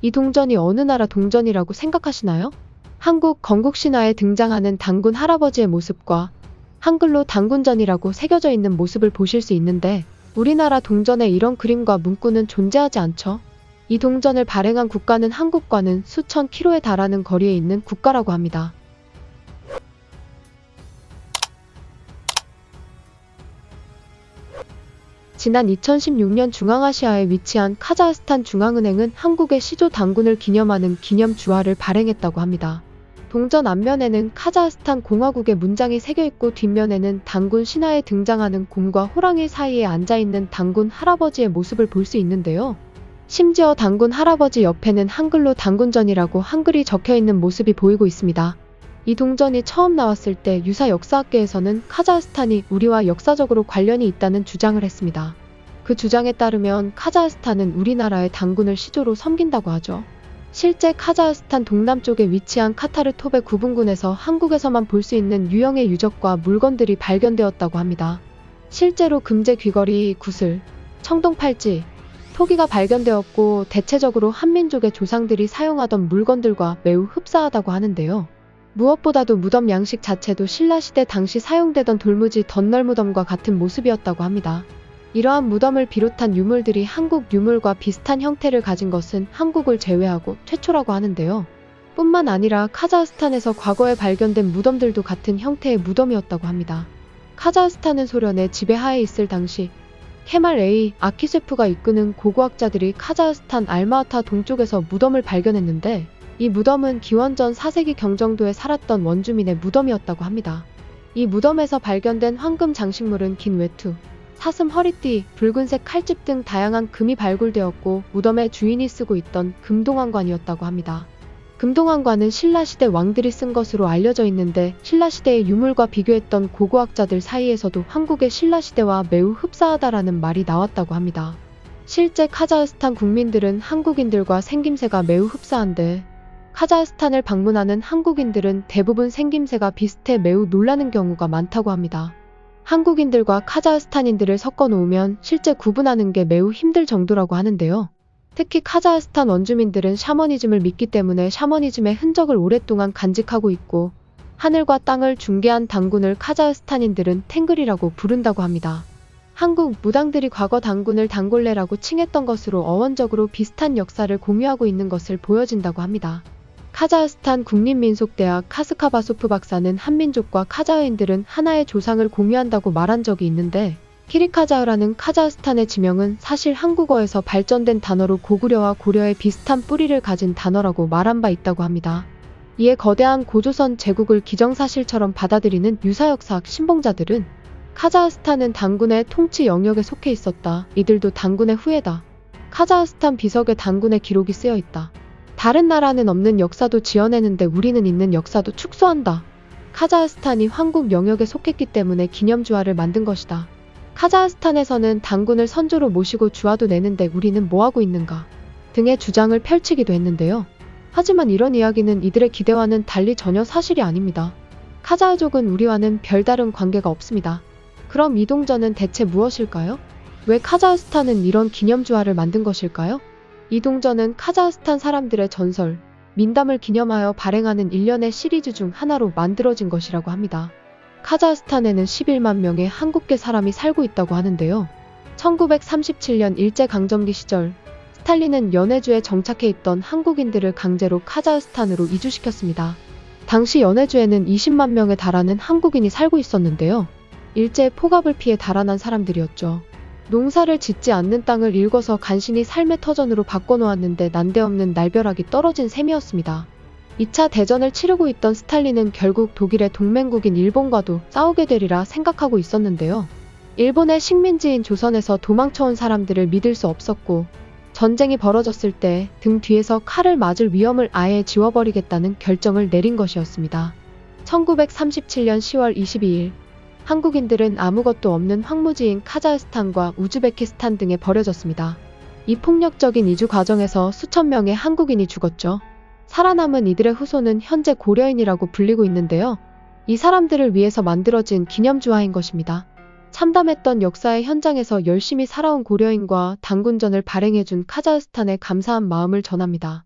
이 동전이 어느 나라 동전이라고 생각하시나요? 한국 건국신화에 등장하는 단군 할아버지의 모습과 한글로 단군전이라고 새겨져 있는 모습을 보실 수 있는데 우리나라 동전에 이런 그림과 문구는 존재하지 않죠. 이 동전을 발행한 국가는 한국과는 수천 킬로에 달하는 거리에 있는 국가라고 합니다. 지난 2016년 중앙아시아에 위치한 카자흐스탄 중앙은행은 한국의 시조 단군을 기념하는 기념주화를 발행했다고 합니다. 동전 앞면에는 카자흐스탄 공화국의 문장이 새겨있고 뒷면에는 단군 신화에 등장하는 곰과 호랑이 사이에 앉아있는 단군 할아버지의 모습을 볼 수 있는데요. 심지어 단군 할아버지 옆에는 한글로 단군전이라고 한글이 적혀있는 모습이 보이고 있습니다. 이 동전이 처음 나왔을 때 유사 역사학계에서는 카자흐스탄이 우리와 역사적으로 관련이 있다는 주장을 했습니다. 그 주장에 따르면 카자흐스탄은 우리나라의 단군을 시조로 섬긴다고 하죠. 실제 카자흐스탄 동남쪽에 위치한 카타르톱의 구분군에서 한국에서만 볼 수 있는 유형의 유적과 물건들이 발견되었다고 합니다. 실제로 금제 귀걸이, 구슬, 청동 팔찌, 토기가 발견되었고 대체적으로 한민족의 조상들이 사용하던 물건들과 매우 흡사하다고 하는데요. 무엇보다도 무덤 양식 자체도 신라시대 당시 사용되던 돌무지 덧널무덤과 같은 모습이었다고 합니다. 이러한 무덤을 비롯한 유물들이 한국 유물과 비슷한 형태를 가진 것은 한국을 제외하고 최초라고 하는데요. 뿐만 아니라 카자흐스탄에서 과거에 발견된 무덤들도 같은 형태의 무덤이었다고 합니다. 카자흐스탄은 소련의 지배하에 있을 당시 케말 A. 아키셰프가 이끄는 고고학자들이 카자흐스탄 알마아타 동쪽에서 무덤을 발견했는데 이 무덤은 기원전 4세기 경정도에 살았던 원주민의 무덤이었다고 합니다. 이 무덤에서 발견된 황금 장식물은 긴 외투, 사슴 허리띠, 붉은색 칼집 등 다양한 금이 발굴되었고 무덤의 주인이 쓰고 있던 금동왕관이었다고 합니다. 금동왕관은 신라시대 왕들이 쓴 것으로 알려져 있는데 신라시대의 유물과 비교했던 고고학자들 사이에서도 한국의 신라시대와 매우 흡사하다라는 말이 나왔다고 합니다. 실제 카자흐스탄 국민들은 한국인들과 생김새가 매우 흡사한데 카자흐스탄을 방문하는 한국인들은 대부분 생김새가 비슷해 매우 놀라는 경우가 많다고 합니다. 한국인들과 카자흐스탄인들을 섞어 놓으면 실제 구분하는 게 매우 힘들 정도라고 하는데요. 특히 카자흐스탄 원주민들은 샤머니즘을 믿기 때문에 샤머니즘의 흔적을 오랫동안 간직하고 있고 하늘과 땅을 중개한 단군을 카자흐스탄인들은 탱글이라고 부른다고 합니다. 한국 무당들이 과거 단군을 단골레라고 칭했던 것으로 어원적으로 비슷한 역사를 공유하고 있는 것을 보여진다고 합니다. 카자흐스탄 국립민속대학 카스카바소프 박사는 한민족과 카자흐인들은 하나의 조상을 공유한다고 말한 적이 있는데 키리카자흐라는 카자흐스탄의 지명은 사실 한국어에서 발전된 단어로 고구려와 고려의 비슷한 뿌리를 가진 단어라고 말한 바 있다고 합니다. 이에 거대한 고조선 제국을 기정사실처럼 받아들이는 유사역사학 신봉자들은 카자흐스탄은 단군의 통치 영역에 속해 있었다. 이들도 단군의 후예다. 카자흐스탄 비석에 단군의 기록이 쓰여 있다. 다른 나라는 없는 역사도 지어내는데 우리는 있는 역사도 축소한다. 카자흐스탄이 황국 영역에 속했기 때문에 기념주화를 만든 것이다. 카자흐스탄에서는 단군을 선조로 모시고 주화도 내는데 우리는 뭐하고 있는가 등의 주장을 펼치기도 했는데요. 하지만 이런 이야기는 이들의 기대와는 달리 전혀 사실이 아닙니다. 카자흐족은 우리와는 별다른 관계가 없습니다. 그럼 이 동전은 대체 무엇일까요? 왜 카자흐스탄은 이런 기념주화를 만든 것일까요? 이 동전은 카자흐스탄 사람들의 전설, 민담을 기념하여 발행하는 일련의 시리즈 중 하나로 만들어진 것이라고 합니다. 카자흐스탄에는 11만 명의 한국계 사람이 살고 있다고 하는데요. 1937년 일제강점기 시절 스탈린은 연해주에 정착해 있던 한국인들을 강제로 카자흐스탄으로 이주시켰습니다. 당시 연해주에는 20만 명에 달하는 한국인이 살고 있었는데요. 일제의 폭압을 피해 달아난 사람들이었죠. 농사를 짓지 않는 땅을 일궈서 간신히 삶의 터전으로 바꿔놓았는데 난데없는 날벼락이 떨어진 셈이었습니다. 2차 대전을 치르고 있던 스탈린은 결국 독일의 동맹국인 일본과도 싸우게 되리라 생각하고 있었는데요. 일본의 식민지인 조선에서 도망쳐온 사람들을 믿을 수 없었고 전쟁이 벌어졌을 때 등 뒤에서 칼을 맞을 위험을 아예 지워버리겠다는 결정을 내린 것이었습니다. 1937년 10월 22일 한국인들은 아무것도 없는 황무지인 카자흐스탄과 우즈베키스탄 등에 버려졌습니다. 이 폭력적인 이주 과정에서 수천 명의 한국인이 죽었죠. 살아남은 이들의 후손은 현재 고려인이라고 불리고 있는데요. 이 사람들을 위해서 만들어진 기념주화인 것입니다. 참담했던 역사의 현장에서 열심히 살아온 고려인과 단군전을 발행해준 카자흐스탄에 감사한 마음을 전합니다.